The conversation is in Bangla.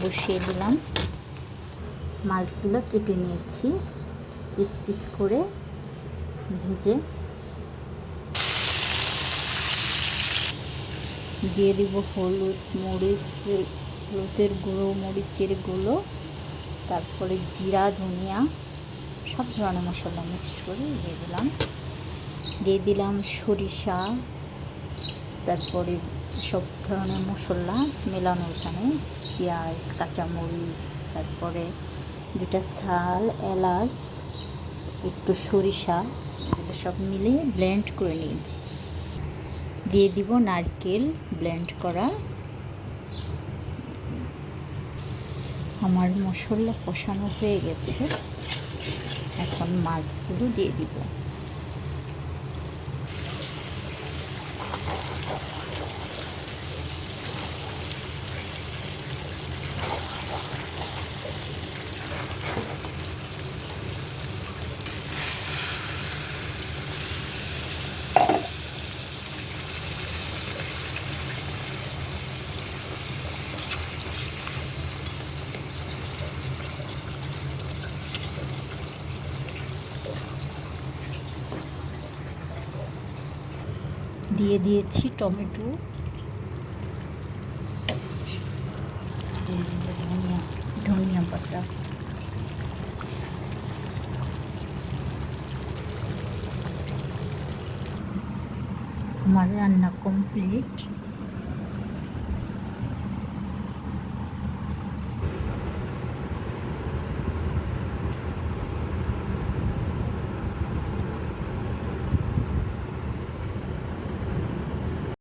বসিয়ে দিলাম। মাছগুলো কেটে নিয়েছি পিস পিস করে ভেজে। দিয়ে দিব হলুদের গুঁড়ো, মরিচের গুঁড়ো, তারপরে জিরা, ধনিয়া, সব ধরনের মশলা মিক্সড করে দিয়ে দিলাম সরিষা, তারপরে সব ধরনের মশলা মেলানো এখানে, পেঁয়াজ, কাঁচামরিচ, তারপরে 2টা ছাল, এলাচ, একটু সরিষা, এগুলো সব মিলে ব্লেন্ড করে নিয়েছি। দিয়ে দিব নারকেল ব্লেন্ড করা। আমার মশলা কষানো হয়ে গেছে, এখন মাছগুলো দিয়ে দিব। দিয়ে দিয়েছি টমেটো, ধনিয়া পাতা। আমার রান্না কমপ্লিট।